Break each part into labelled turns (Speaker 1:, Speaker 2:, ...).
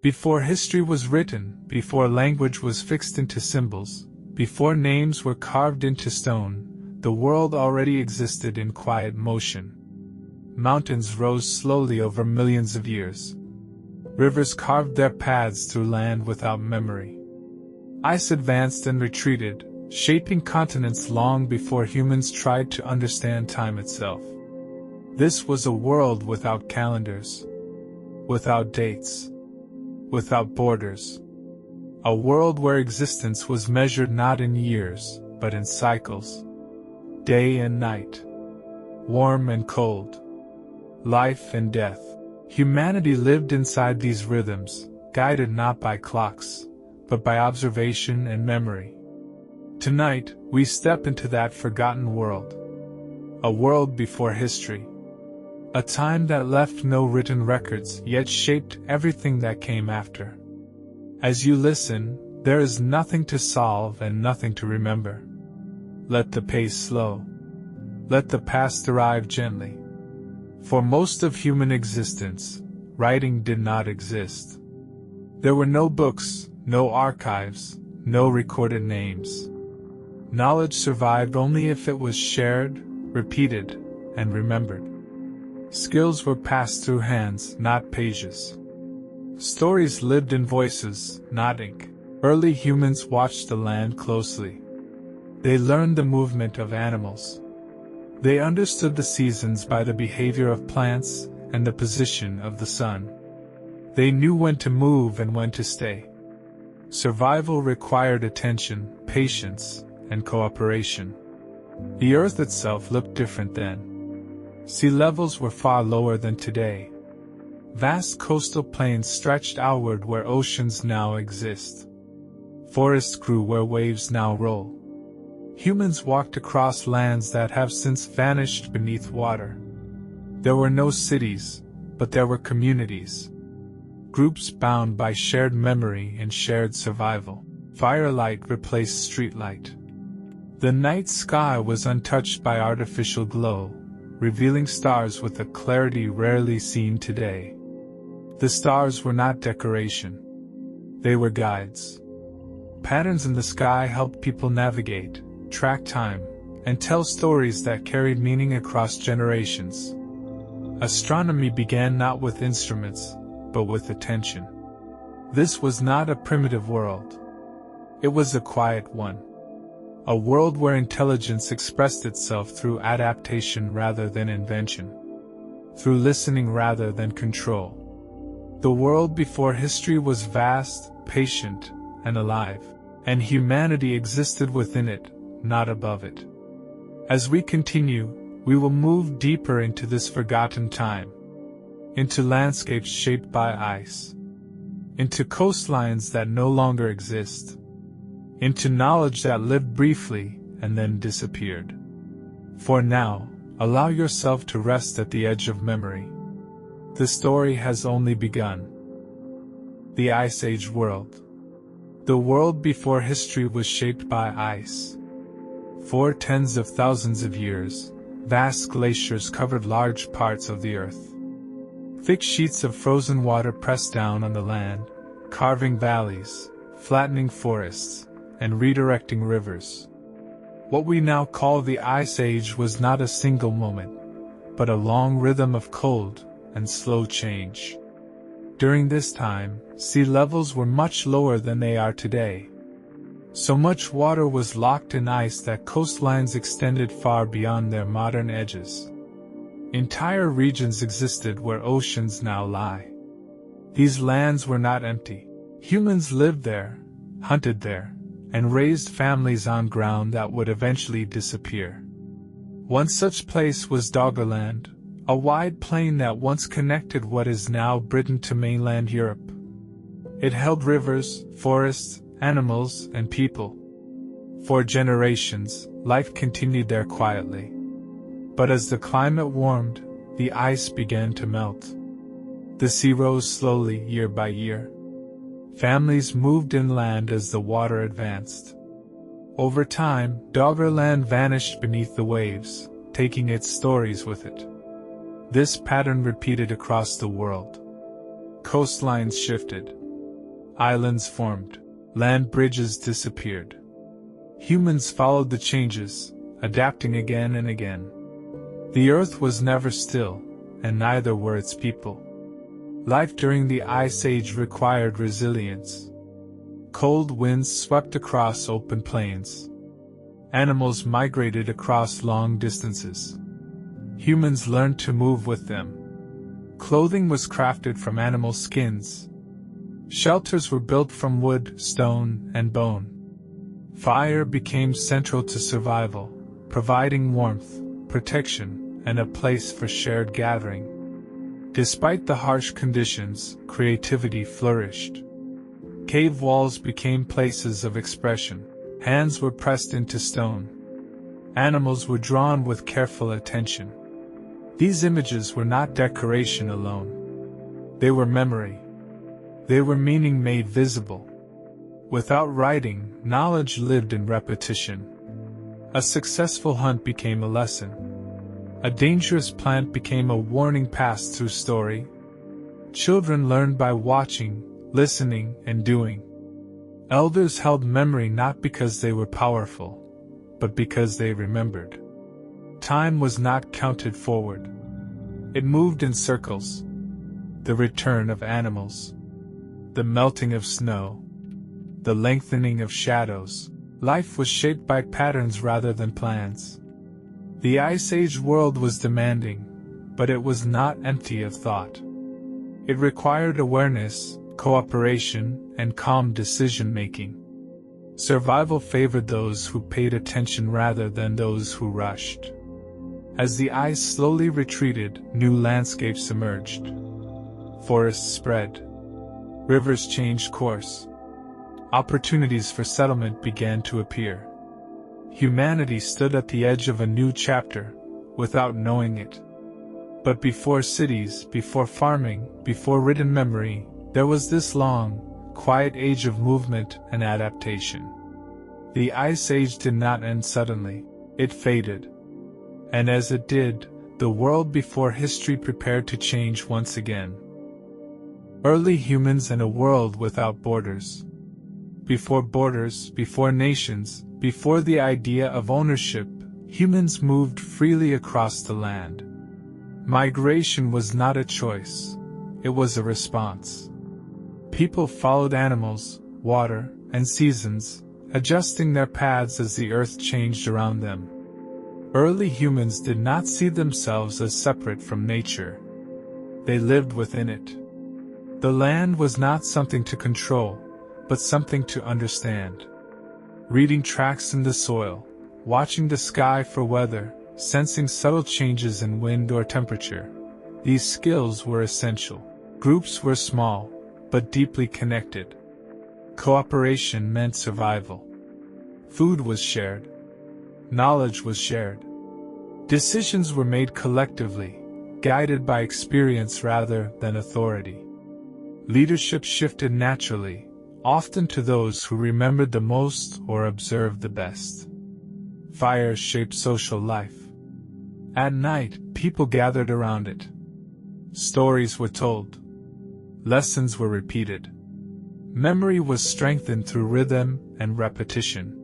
Speaker 1: Before history was written, before language was fixed into symbols, before names were carved into stone, the world already existed in quiet motion. Mountains rose slowly over millions of years. Rivers carved their paths through land without memory. Ice advanced and retreated, shaping continents long before humans tried to understand time itself. This was a world without calendars, without dates, without borders. A world where existence was measured not in years, but in cycles. Day and night. Warm and cold. Life and death. Humanity lived inside these rhythms, guided not by clocks, but by observation and memory. Tonight, we step into that forgotten world. A world before history. A time that left no written records yet shaped everything that came after. As you listen, there is nothing to solve and nothing to remember. Let the pace slow. Let the past arrive gently. For most of human existence, writing did not exist. There were no books, no archives, no recorded names. Knowledge survived only if it was shared, repeated, and remembered. Skills were passed through hands, not pages. Stories lived in voices, not ink. Early humans watched the land closely. They learned the movement of animals. They understood the seasons by the behavior of plants and the position of the sun. They knew when to move and when to stay. Survival required attention, patience, and cooperation. The earth itself looked different then. Sea levels were far lower than today. Vast coastal plains stretched outward where oceans now exist. Forests grew where waves now roll. Humans walked across lands that have since vanished beneath water. There were no cities, but there were communities. Groups bound by shared memory and shared survival. Firelight replaced streetlight. The night sky was untouched by artificial glow, revealing stars with a clarity rarely seen today. The stars were not decoration. They were guides. Patterns in the sky helped people navigate, track time, and tell stories that carried meaning across generations. Astronomy began not with instruments, but with attention. This was not a primitive world. It was a quiet one. A world where intelligence expressed itself through adaptation rather than invention. Through listening rather than control. The world before history was vast, patient, and alive, and humanity existed within it, not above it. As we continue, we will move deeper into this forgotten time. Into landscapes shaped by ice. Into coastlines that no longer exist. Into knowledge that lived briefly and then disappeared. For now, allow yourself to rest at the edge of memory. The story has only begun. The Ice Age world. The world before history was shaped by ice. For tens of thousands of years, vast glaciers covered large parts of the earth. Thick sheets of frozen water pressed down on the land, carving valleys, flattening forests, and redirecting rivers. What we now call the Ice Age was not a single moment, but a long rhythm of cold and slow change. During this time, sea levels were much lower than they are today. So much water was locked in ice that coastlines extended far beyond their modern edges. Entire regions existed where oceans now lie. These lands were not empty. Humans lived there, hunted there, and raised families on ground that would eventually disappear. One such place was Doggerland, a wide plain that once connected what is now Britain to mainland Europe. It held rivers, forests, animals, and people. For generations, life continued there quietly. But as the climate warmed, the ice began to melt. The sea rose slowly year by year. Families moved inland as the water advanced. Over time, Doggerland vanished beneath the waves, taking its stories with it. This pattern repeated across the world. Coastlines shifted. Islands formed. Land bridges disappeared. Humans followed the changes, adapting again and again. The earth was never still, and neither were its people. Life during the Ice Age required resilience. Cold winds swept across open plains. Animals migrated across long distances. Humans learned to move with them. Clothing was crafted from animal skins. Shelters were built from wood, stone, and bone. Fire became central to survival, providing warmth, protection, and a place for shared gathering. Despite the harsh conditions, creativity flourished. Cave walls became places of expression. Hands were pressed into stone. Animals were drawn with careful attention. These images were not decoration alone. They were memory. They were meaning made visible. Without writing, knowledge lived in repetition. A successful hunt became a lesson. A dangerous plant became a warning passed through story. Children learned by watching, listening, and doing. Elders held memory not because they were powerful, but because they remembered. Time was not counted forward. It moved in circles. The return of animals. The melting of snow. The lengthening of shadows. Life was shaped by patterns rather than plans. The Ice Age world was demanding, but it was not empty of thought. It required awareness, cooperation, and calm decision-making. Survival favored those who paid attention rather than those who rushed. As the ice slowly retreated, new landscapes emerged. Forests spread. Rivers changed course. Opportunities for settlement began to appear. Humanity stood at the edge of a new chapter, without knowing it. But before cities, before farming, before written memory, there was this long, quiet age of movement and adaptation. The Ice Age did not end suddenly, it faded. And as it did, the world before history prepared to change once again. Early humans and a world without borders. Before borders, before nations, before the idea of ownership, humans moved freely across the land. Migration was not a choice, it was a response. People followed animals, water, and seasons, adjusting their paths as the earth changed around them. Early humans did not see themselves as separate from nature. They lived within it. The land was not something to control, but something to understand. Reading tracks in the soil, watching the sky for weather, sensing subtle changes in wind or temperature. These skills were essential. Groups were small, but deeply connected. Cooperation meant survival. Food was shared. Knowledge was shared. Decisions were made collectively, guided by experience rather than authority. Leadership shifted naturally, often to those who remembered the most or observed the best. Fire shaped social life. At night, people gathered around it. Stories were told. Lessons were repeated. Memory was strengthened through rhythm and repetition.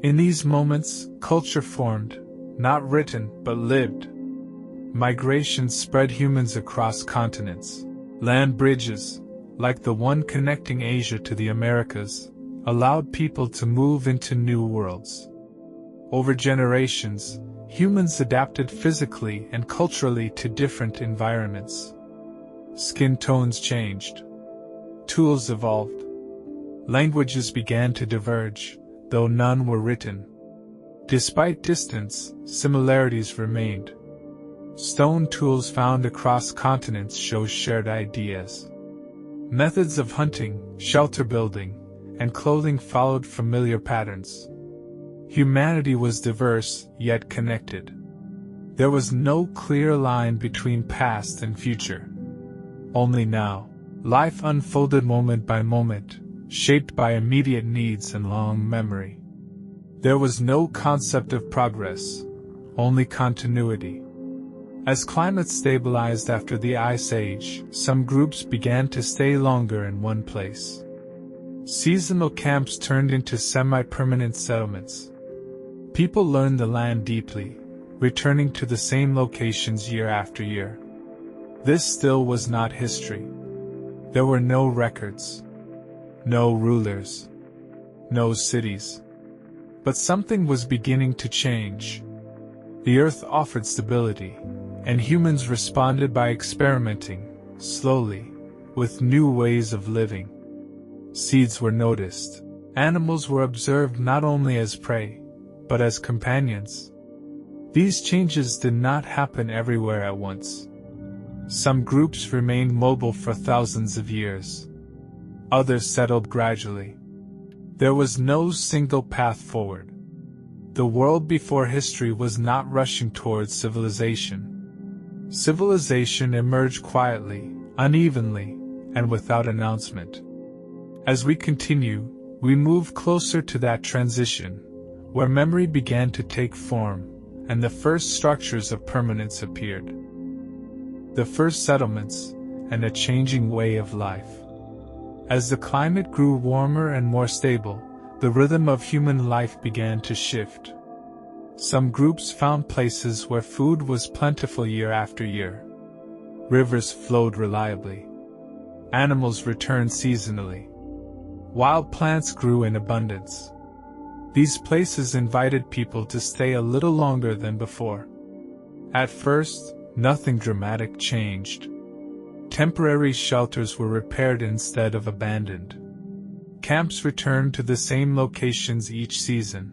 Speaker 1: In these moments, culture formed, not written but lived. Migration spread humans across continents. Land bridges, like the one connecting Asia to the Americas, allowed people to move into new worlds. Over generations, humans adapted physically and culturally to different environments. Skin tones changed. Tools evolved. Languages began to diverge, though none were written. Despite distance, similarities remained. Stone tools found across continents show shared ideas. Methods of hunting, shelter building, and clothing followed familiar patterns. Humanity was diverse, yet connected. There was no clear line between past and future. Only now, life unfolded moment by moment, shaped by immediate needs and long memory. There was no concept of progress, only continuity. As climate stabilized after the Ice Age, some groups began to stay longer in one place. Seasonal camps turned into semi-permanent settlements. People learned the land deeply, returning to the same locations year after year. This still was not history. There were no records, no rulers, no cities. But something was beginning to change. The earth offered stability, and humans responded by experimenting, slowly, with new ways of living. Seeds were noticed. Animals were observed not only as prey, but as companions. These changes did not happen everywhere at once. Some groups remained mobile for thousands of years. Others settled gradually. There was no single path forward. The world before history was not rushing towards civilization. Civilization emerged quietly, unevenly, and without announcement. As we continue, we move closer to that transition, where memory began to take form, and the first structures of permanence appeared. The first settlements, and a changing way of life. As the climate grew warmer and more stable, the rhythm of human life began to shift. Some groups found places where food was plentiful year after year. Rivers flowed reliably. Animals returned seasonally. Wild plants grew in abundance. These places invited people to stay a little longer than before. At first, nothing dramatic changed. Temporary shelters were repaired instead of abandoned. Camps returned to the same locations each season.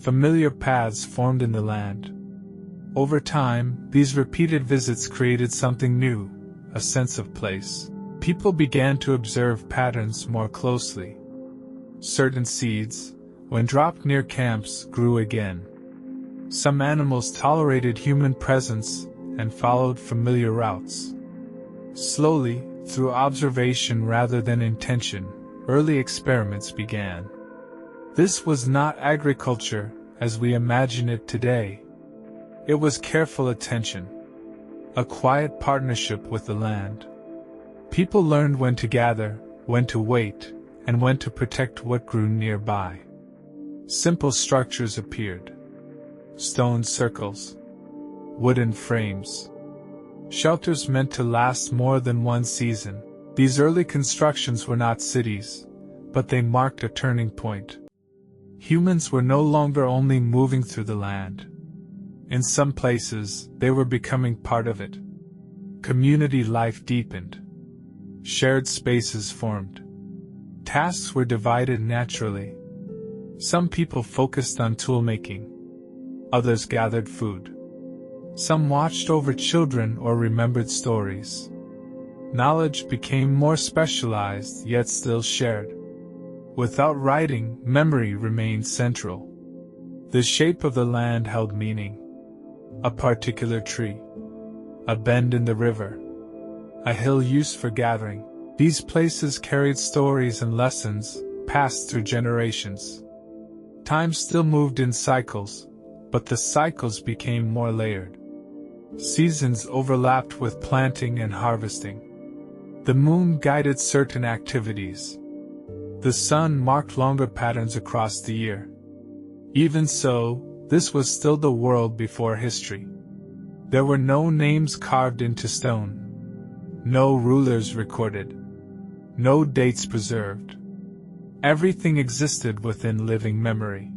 Speaker 1: Familiar paths formed in the land. Over time, these repeated visits created something new, a sense of place. People began to observe patterns more closely. Certain seeds, when dropped near camps, grew again. Some animals tolerated human presence and followed familiar routes. Slowly, through observation rather than intention, early experiments began. This was not agriculture as we imagine it today. It was careful attention, a quiet partnership with the land. People learned when to gather, when to wait, and when to protect what grew nearby. Simple structures appeared. Stone circles, wooden frames, shelters meant to last more than one season. These early constructions were not cities, but they marked a turning point. Humans were no longer only moving through the land. In some places, they were becoming part of it. Community life deepened. Shared spaces formed. Tasks were divided naturally. Some people focused on tool-making. Others gathered food. Some watched over children or remembered stories. Knowledge became more specialized yet still shared. Without writing, memory remained central. The shape of the land held meaning. A particular tree. A bend in the river. A hill used for gathering. These places carried stories and lessons, passed through generations. Time still moved in cycles, but the cycles became more layered. Seasons overlapped with planting and harvesting. The moon guided certain activities. The sun marked longer patterns across the year. Even so, this was still the world before history. There were no names carved into stone. No rulers recorded. No dates preserved. Everything existed within living memory.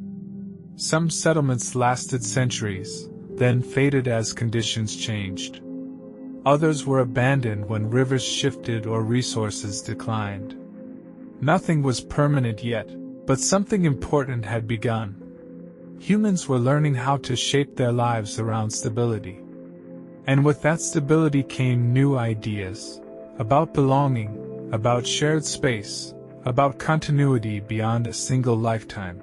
Speaker 1: Some settlements lasted centuries, then faded as conditions changed. Others were abandoned when rivers shifted or resources declined. Nothing was permanent yet, but something important had begun. Humans were learning how to shape their lives around stability. And with that stability came new ideas, about belonging, about shared space, about continuity beyond a single lifetime.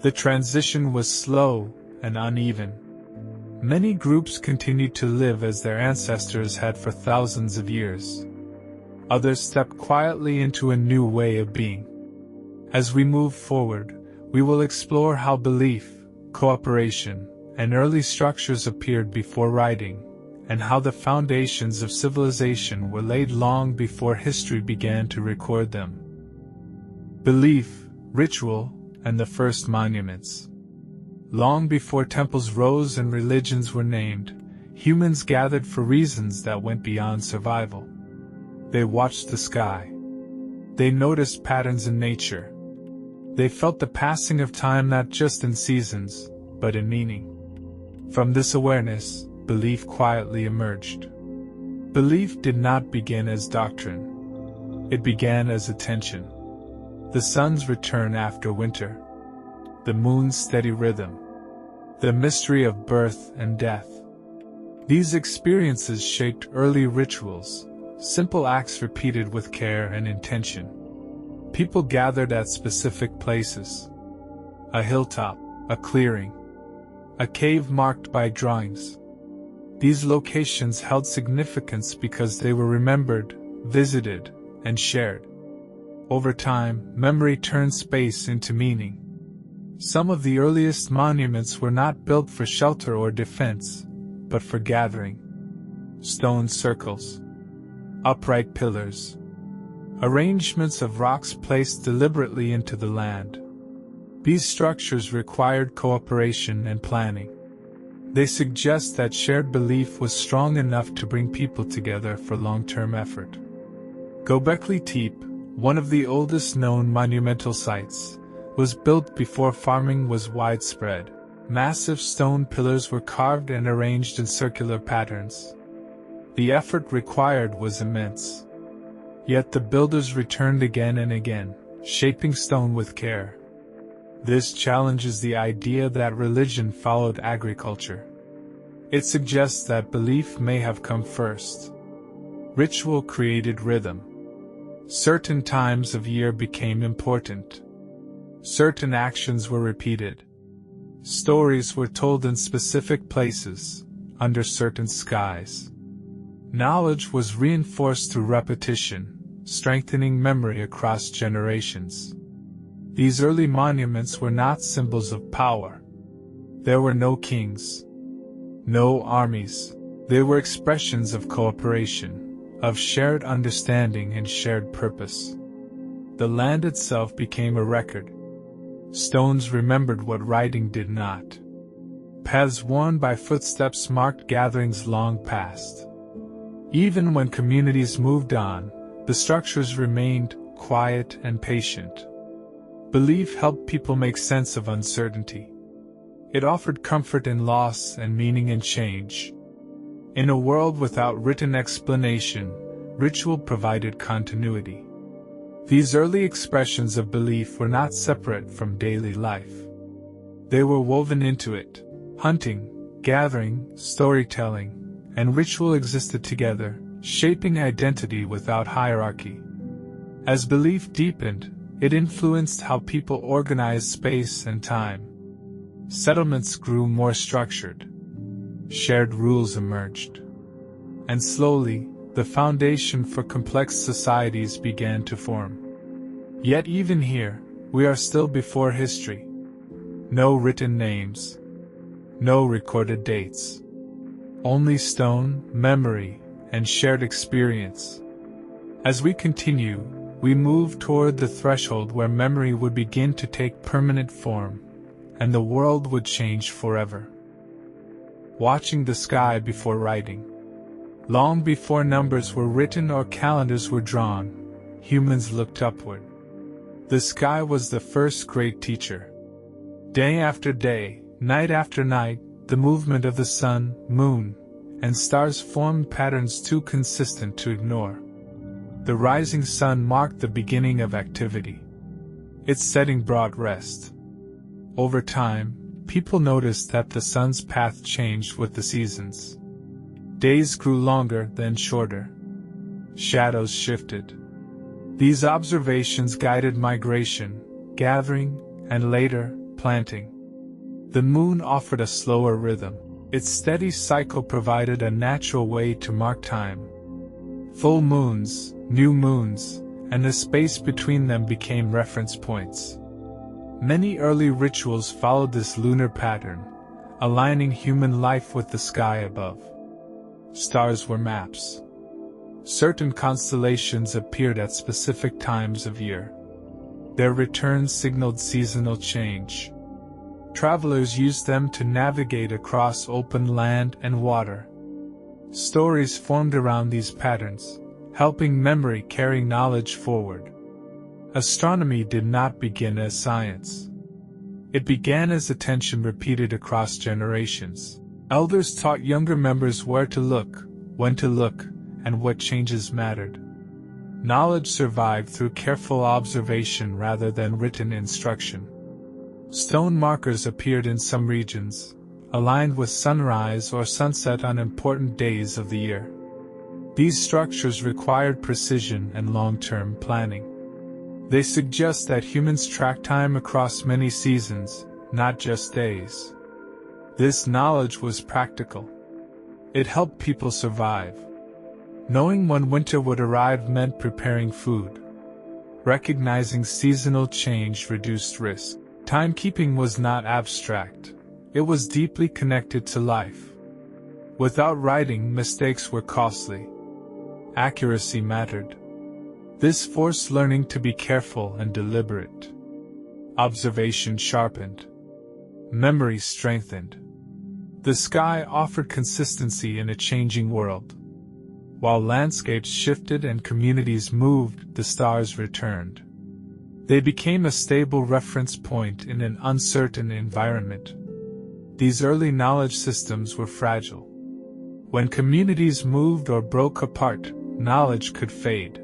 Speaker 1: The transition was slow and uneven. Many groups continued to live as their ancestors had for thousands of years. Others stepped quietly into a new way of being. As we move forward, we will explore how belief, cooperation, and early structures appeared before writing, and how the foundations of civilization were laid long before history began to record them. Belief, ritual, and the first monuments. Long before temples rose and religions were named, humans gathered for reasons that went beyond survival. They watched the sky. They noticed patterns in nature. They felt the passing of time not just in seasons, but in meaning. From this awareness, belief quietly emerged. Belief did not begin as doctrine. It began as attention. The sun's return after winter. The moon's steady rhythm. The mystery of birth and death. These experiences shaped early rituals, simple acts repeated with care and intention. People gathered at specific places. A hilltop, a clearing, a cave marked by drawings. These locations held significance because they were remembered, visited, and shared. Over time, memory turned space into meaning. Some of the earliest monuments were not built for shelter or defense, but for gathering. Stone circles, upright pillars, arrangements of rocks placed deliberately into the land. These structures required cooperation and planning. They suggest that shared belief was strong enough to bring people together for long-term effort. Göbekli Tepe, one of the oldest known monumental sites, was built before farming was widespread. Massive stone pillars were carved and arranged in circular patterns. The effort required was immense. Yet the builders returned again and again, shaping stone with care. This challenges the idea that religion followed agriculture. It suggests that belief may have come first. Ritual created rhythm. Certain times of year became important. Certain actions were repeated. Stories were told in specific places, under certain skies. Knowledge was reinforced through repetition, strengthening memory across generations. These early monuments were not symbols of power. There were no kings, no armies. They were expressions of cooperation, of shared understanding and shared purpose. The land itself became a record. Stones remembered what writing did not. Paths worn by footsteps marked gatherings long past. Even when communities moved on, the structures remained quiet and patient. Belief helped people make sense of uncertainty. It offered comfort in loss and meaning in change. In a world without written explanation, ritual provided continuity. These early expressions of belief were not separate from daily life. They were woven into it. Hunting, gathering, storytelling, and ritual existed together, shaping identity without hierarchy. As belief deepened, it influenced how people organized space and time. Settlements grew more structured. Shared rules emerged. And slowly, the foundation for complex societies began to form. Yet even here, we are still before history. No written names. No recorded dates. Only stone, memory, and shared experience. As we continue, we move toward the threshold where memory would begin to take permanent form, and the world would change forever. Watching the sky before writing. Long before numbers were written or calendars were drawn, humans looked upward. The sky was the first great teacher. Day after day, night after night, the movement of the sun, moon, and stars formed patterns too consistent to ignore. The rising sun marked the beginning of activity. Its setting brought rest. Over time, people noticed that the sun's path changed with the seasons. Days grew longer, then shorter. Shadows shifted. These observations guided migration, gathering, and later, planting. The moon offered a slower rhythm. Its steady cycle provided a natural way to mark time. Full moons, new moons, and the space between them became reference points. Many early rituals followed this lunar pattern, aligning human life with the sky above. Stars were maps. Certain constellations appeared at specific times of year. Their return signaled seasonal change. Travelers used them to navigate across open land and water. Stories formed around these patterns, helping memory carry knowledge forward. Astronomy did not begin as science. It began as attention repeated across generations. Elders taught younger members where to look, when to look, and what changes mattered. Knowledge survived through careful observation rather than written instruction. Stone markers appeared in some regions, aligned with sunrise or sunset on important days of the year. These structures required precision and long-term planning. They suggest that humans track time across many seasons, not just days. This knowledge was practical. It helped people survive. Knowing when winter would arrive meant preparing food. Recognizing seasonal change reduced risk. Timekeeping was not abstract. It was deeply connected to life. Without writing, mistakes were costly. Accuracy mattered. This forced learning to be careful and deliberate. Observation sharpened. Memory strengthened. The sky offered consistency in a changing world. While landscapes shifted and communities moved, the stars returned. They became a stable reference point in an uncertain environment. These early knowledge systems were fragile. When communities moved or broke apart, knowledge could fade.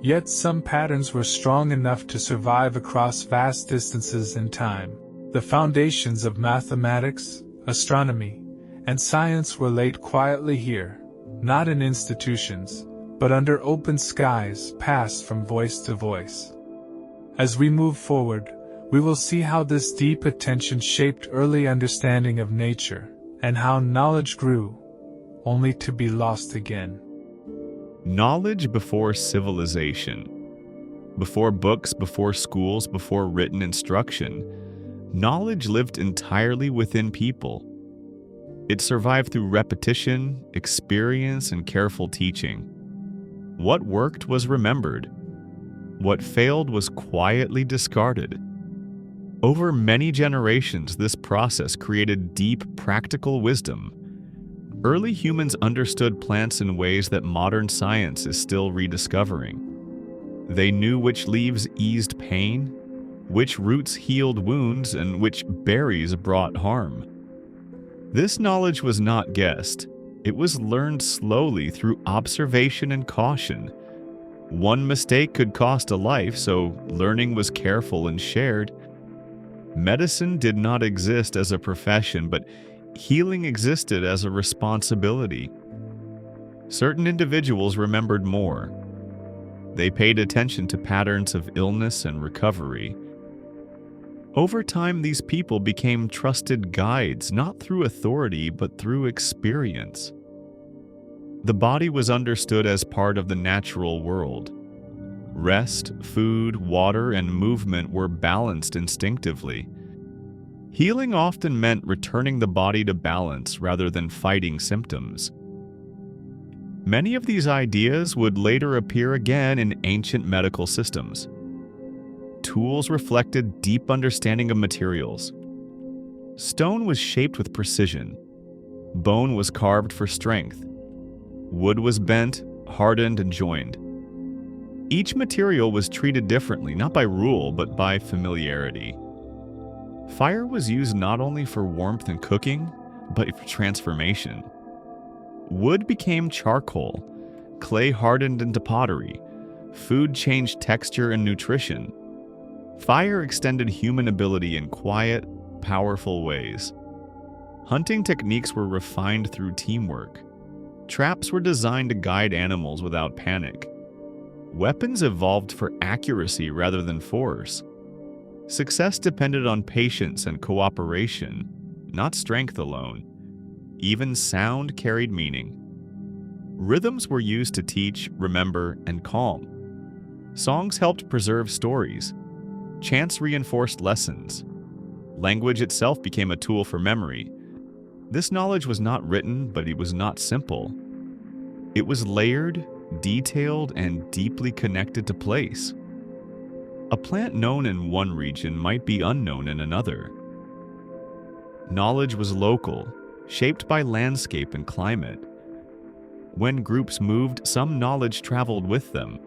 Speaker 1: Yet some patterns were strong enough to survive across vast distances in time. The foundations of mathematics, astronomy, and science were laid quietly here, not in institutions, but under open skies passed from voice to voice. As we move forward, we will see how this deep attention shaped early understanding of nature, and how knowledge grew, only to be lost again.
Speaker 2: Knowledge before civilization. Before books, before schools, before written instruction, knowledge lived entirely within people. It survived through repetition, experience, and careful teaching. What worked was remembered. What failed was quietly discarded. Over many generations, this process created deep practical wisdom. Early humans understood plants in ways that modern science is still rediscovering. They knew which leaves eased pain, which roots healed wounds, and which berries brought harm. This knowledge was not guessed. It was learned slowly through observation and caution. One mistake could cost a life, so learning was careful and shared. Medicine did not exist as a profession, but healing existed as a responsibility. Certain individuals remembered more. They paid attention to patterns of illness and recovery. Over time, these people became trusted guides, not through authority, but through experience. The body was understood as part of the natural world. Rest, food, water, and movement were balanced instinctively. Healing often meant returning the body to balance rather than fighting symptoms. Many of these ideas would later appear again in ancient medical systems. Tools reflected deep understanding of materials. Stone was shaped with precision. Bone was carved for strength. Wood was bent, hardened, and joined. Each material was treated differently, not by rule, but by familiarity. Fire was used not only for warmth and cooking, but for transformation. Wood became charcoal, clay hardened into pottery, food changed texture and nutrition. Fire extended human ability in quiet, powerful ways. Hunting techniques were refined through teamwork. Traps were designed to guide animals without panic. Weapons evolved for accuracy rather than force. Success depended on patience and cooperation, not strength alone. Even sound carried meaning. Rhythms were used to teach, remember, and calm. Songs helped preserve stories. Chants reinforced lessons. Language itself became a tool for memory. This knowledge was not written, but it was not simple. It was layered, detailed, and deeply connected to place. A plant known in one region might be unknown in another. Knowledge was local, shaped by landscape and climate. When groups moved, some knowledge traveled with them.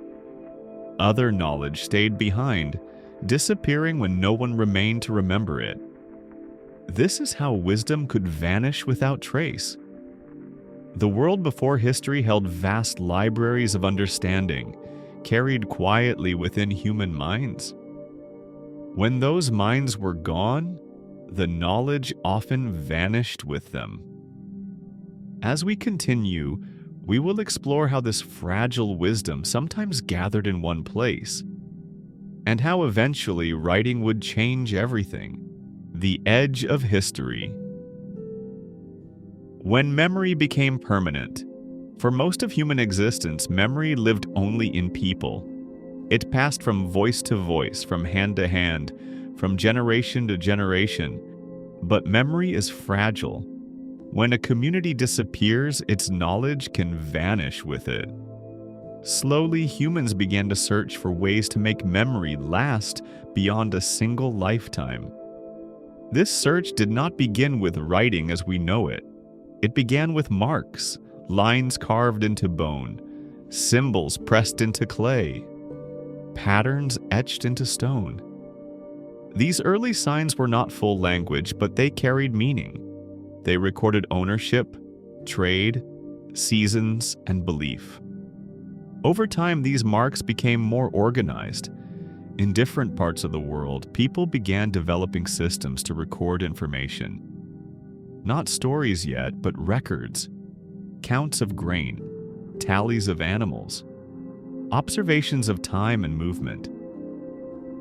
Speaker 2: Other knowledge stayed behind, disappearing when no one remained to remember it. This is how wisdom could vanish without trace. The world before history held vast libraries of understanding, carried quietly within human minds. When those minds were gone, the knowledge often vanished with them. As we continue, we will explore how this fragile wisdom sometimes gathered in one place, and how eventually writing would change everything. The edge of history. When memory became permanent, for most of human existence, memory lived only in people. It passed from voice to voice, from hand to hand, from generation to generation. But memory is fragile. When a community disappears, its knowledge can vanish with it. Slowly, humans began to search for ways to make memory last beyond a single lifetime. This search did not begin with writing as we know it. It began with marks, lines carved into bone, symbols pressed into clay, patterns etched into stone. These early signs were not full language, but they carried meaning. They recorded ownership, trade, seasons, and belief. Over time, these marks became more organized. In different parts of the world, people began developing systems to record information. Not stories yet, but records, counts of grain, tallies of animals, observations of time and movement.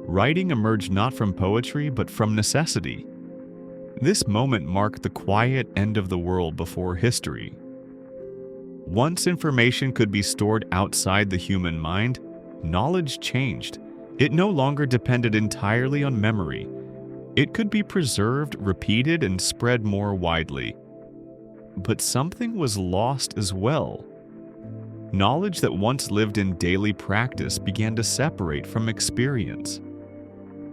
Speaker 2: Writing emerged not from poetry, but from necessity. This moment marked the quiet end of the world before history. Once information could be stored outside the human mind, knowledge changed. It no longer depended entirely on memory. It could be preserved, repeated, and spread more widely. But something was lost as well. Knowledge that once lived in daily practice began to separate from experience.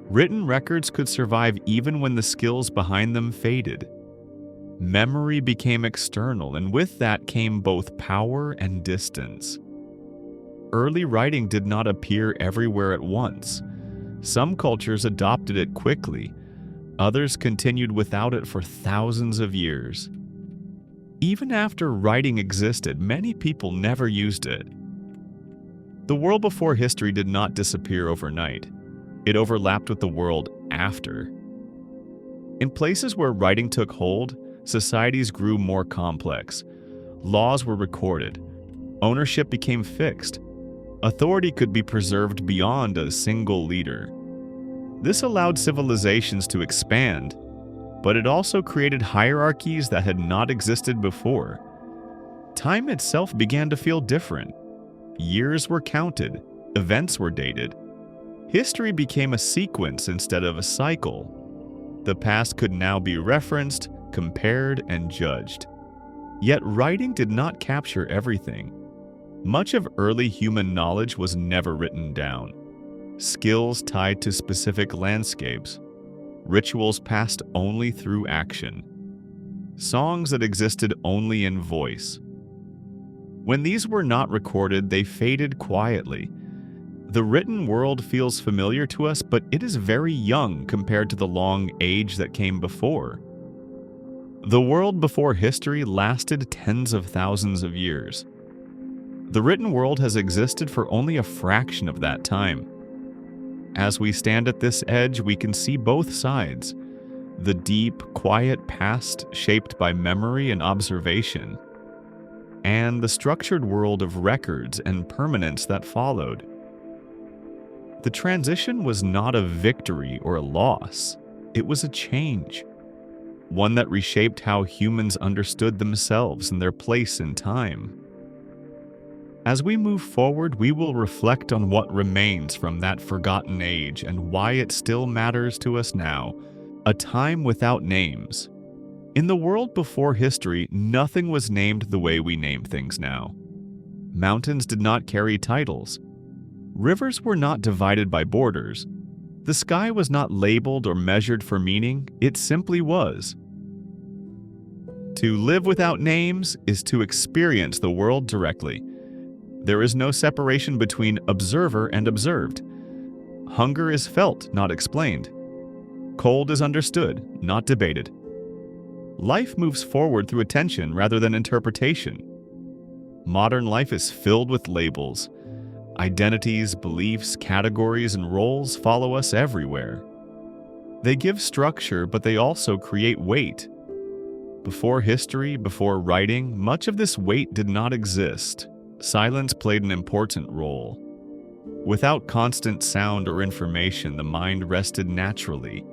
Speaker 2: Written records could survive even when the skills behind them faded. Memory became external, and with that came both power and distance. Early writing did not appear everywhere at once. Some cultures adopted it quickly. Others continued without it for thousands of years. Even after writing existed, many people never used it. The world before history did not disappear overnight. It overlapped with the world after. In places where writing took hold, societies grew more complex. Laws were recorded. Ownership became fixed. Authority could be preserved beyond a single leader. This allowed civilizations to expand, but it also created hierarchies that had not existed before. Time itself began to feel different. Years were counted, events were dated. History became a sequence instead of a cycle. The past could now be referenced, compared, and judged. Yet writing did not capture everything. Much of early human knowledge was never written down. Skills tied to specific landscapes. Rituals passed only through action. Songs that existed only in voice. When these were not recorded, they faded quietly. The written world feels familiar to us, but it is very young compared to the long age that came before. The world before history lasted tens of thousands of years. The written world has existed for only a fraction of that time. As we stand at this edge, we can see both sides. The deep, quiet past shaped by memory and observation, and the structured world of records and permanence that followed. The transition was not a victory or a loss. It was a change, one that reshaped how humans understood themselves and their place in time. As we move forward, we will reflect on what remains from that forgotten age and why it still matters to us now, a time without names. In the world before history, nothing was named the way we name things now. Mountains did not carry titles. Rivers were not divided by borders. The sky was not labeled or measured for meaning, it simply was. To live without names is to experience the world directly. There is no separation between observer and observed. Hunger is felt, not explained. Cold is understood, not debated. Life moves forward through attention rather than interpretation. Modern life is filled with labels. Identities, beliefs, categories, and roles follow us everywhere. They give structure, but they also create weight. Before history, before writing, much of this weight did not exist. Silence played an important role. Without constant sound or information, the mind rested naturally.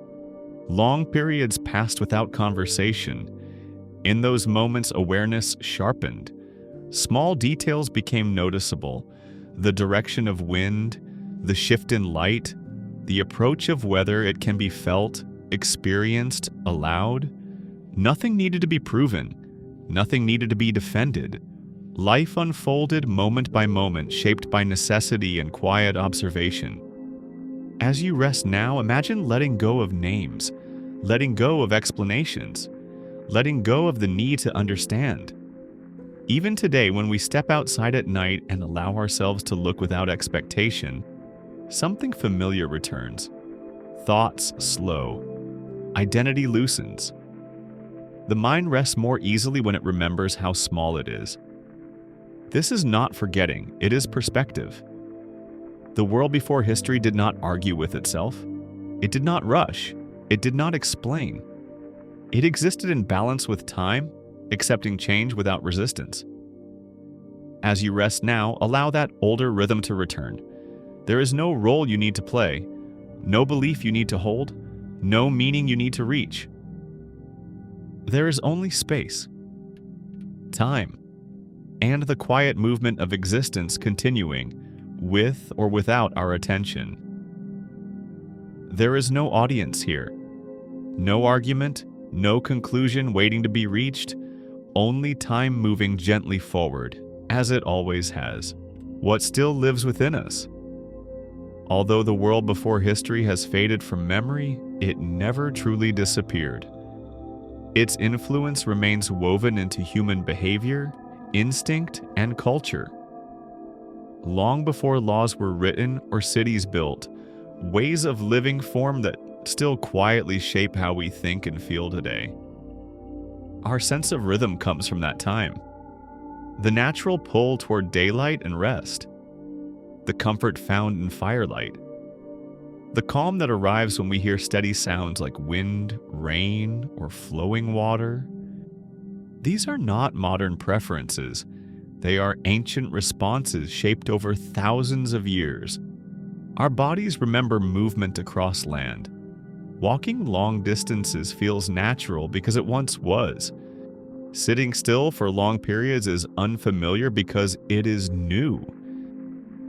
Speaker 2: Long periods passed without conversation. In those moments, awareness sharpened. Small details became noticeable. The direction of wind, the shift in light, the approach of weather, it can be felt, experienced, allowed. Nothing needed to be proven. Nothing needed to be defended. Life unfolded moment by moment, shaped by necessity and quiet observation. As you rest now, imagine letting go of names, letting go of explanations, letting go of the need to understand. Even today, when we step outside at night and allow ourselves to look without expectation, something familiar returns. Thoughts slow. Identity loosens. The mind rests more easily when it remembers how small it is. This is not forgetting, it is perspective. The world before history did not argue with itself. It did not rush. It did not explain. It existed in balance with time, accepting change without resistance. As you rest now, allow that older rhythm to return. There is no role you need to play, no belief you need to hold, no meaning you need to reach. There is only space, time, and the quiet movement of existence continuing, with or without our attention. There is no audience here, no argument, no conclusion waiting to be reached, only time moving gently forward, as it always has. What still lives within us? Although the world before history has faded from memory, it never truly disappeared. Its influence remains woven into human behavior, instinct, and culture. Long before laws were written or cities built, ways of living formed that still quietly shape how we think and feel today. Our sense of rhythm comes from that time. The natural pull toward daylight and rest. The comfort found in firelight. The calm that arrives when we hear steady sounds like wind, rain, or flowing water. These are not modern preferences. They are ancient responses shaped over thousands of years. Our bodies remember movement across land. Walking long distances feels natural because it once was. Sitting still for long periods is unfamiliar because it is new.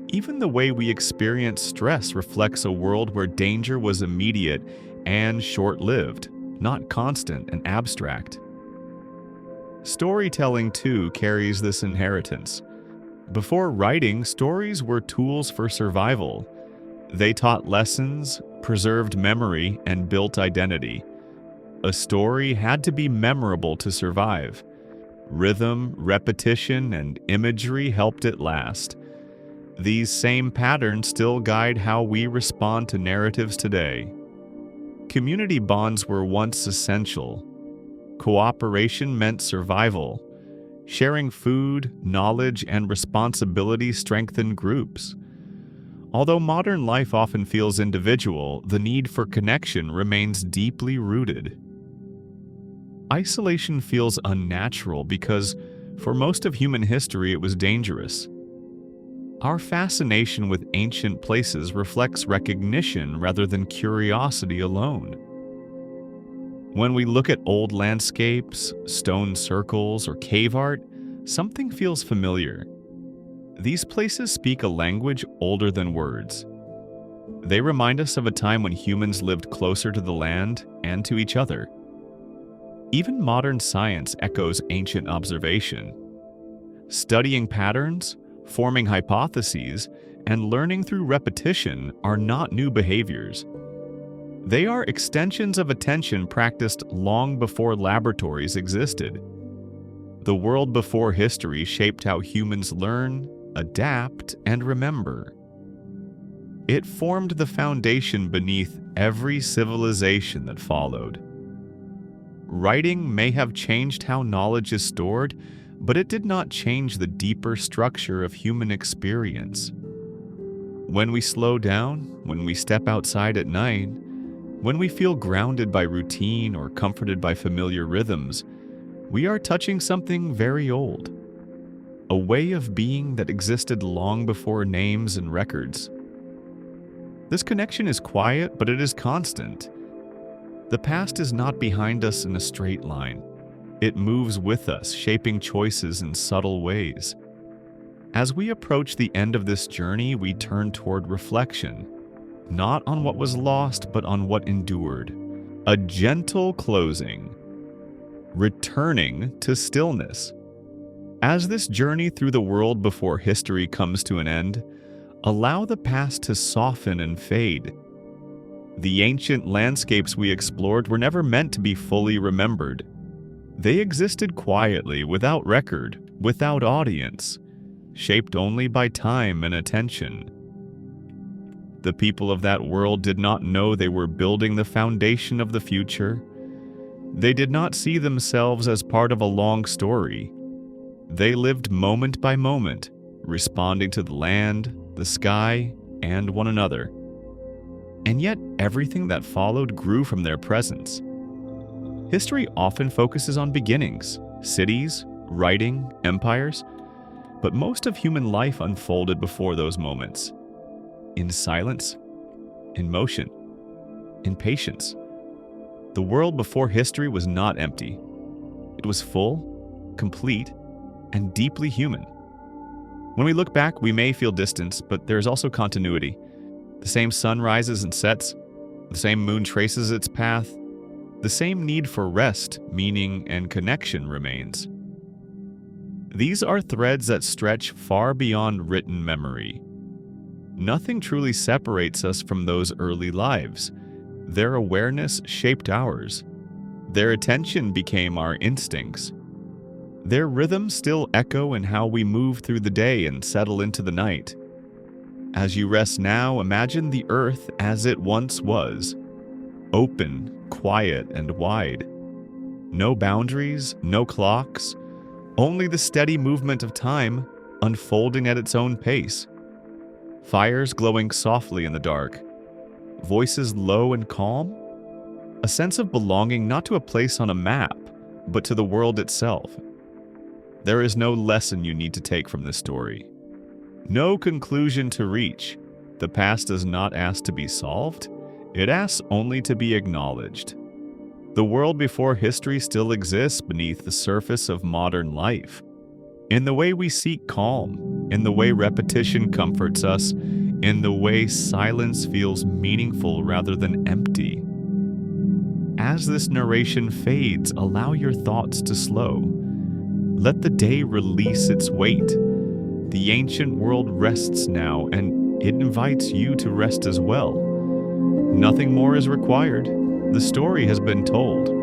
Speaker 2: Even the way we experience stress reflects a world where danger was immediate and short-lived, not constant and abstract. Storytelling, too, carries this inheritance. Before writing, stories were tools for survival. They taught lessons, preserved memory, and built identity. A story had to be memorable to survive. Rhythm, repetition, and imagery helped it last. These same patterns still guide how we respond to narratives today. Community bonds were once essential. Cooperation meant survival. Sharing food, knowledge, and responsibility strengthened groups. Although modern life often feels individual, the need for connection remains deeply rooted. Isolation feels unnatural because, for most of human history, it was dangerous. Our fascination with ancient places reflects recognition rather than curiosity alone. When we look at old landscapes, stone circles, or cave art, something feels familiar. These places speak a language older than words. They remind us of a time when humans lived closer to the land and to each other. Even modern science echoes ancient observation. Studying patterns, forming hypotheses, and learning through repetition are not new behaviors. They are extensions of attention practiced long before laboratories existed. The world before history shaped how humans learn, adapt, and remember. It formed the foundation beneath every civilization that followed. Writing may have changed how knowledge is stored, but it did not change the deeper structure of human experience. When we slow down, when we step outside at night, when we feel grounded by routine or comforted by familiar rhythms, we are touching something very old. A way of being that existed long before names and records. This connection is quiet, but it is constant. The past is not behind us in a straight line. It moves with us, shaping choices in subtle ways. As we approach the end of this journey, we turn toward reflection, not on what was lost, but on what endured. A gentle closing, returning to stillness. As this journey through the world before history comes to an end, allow the past to soften and fade. The ancient landscapes we explored were never meant to be fully remembered. They existed quietly, without record, without audience, shaped only by time and attention. The people of that world did not know they were building the foundation of the future. They did not see themselves as part of a long story. They lived moment by moment, responding to the land, the sky, and one another. And yet, everything that followed grew from their presence. History often focuses on beginnings, cities, writing, empires, but most of human life unfolded before those moments. In silence, in motion, in patience. The world before history was not empty. It was full, complete, and deeply human. When we look back, we may feel distance, but there is also continuity. The same sun rises and sets, the same moon traces its path, the same need for rest, meaning, and connection remains. These are threads that stretch far beyond written memory. Nothing truly separates us from those early lives. Their awareness shaped ours. Their attention became our instincts. Their rhythms still echo in how we move through the day and settle into the night. As you rest now, imagine the earth as it once was. Open, quiet, and wide. No boundaries, no clocks, only the steady movement of time unfolding at its own pace. Fires glowing softly in the dark. Voices low and calm. A sense of belonging not to a place on a map, but to the world itself. There is no lesson you need to take from this story. No conclusion to reach. The past does not ask to be solved. It asks only to be acknowledged. The world before history still exists beneath the surface of modern life. In the way we seek calm, in the way repetition comforts us, in the way silence feels meaningful rather than empty. As this narration fades, allow your thoughts to slow. Let the day release its weight. The ancient world rests now, and it invites you to rest as well. Nothing more is required. The story has been told.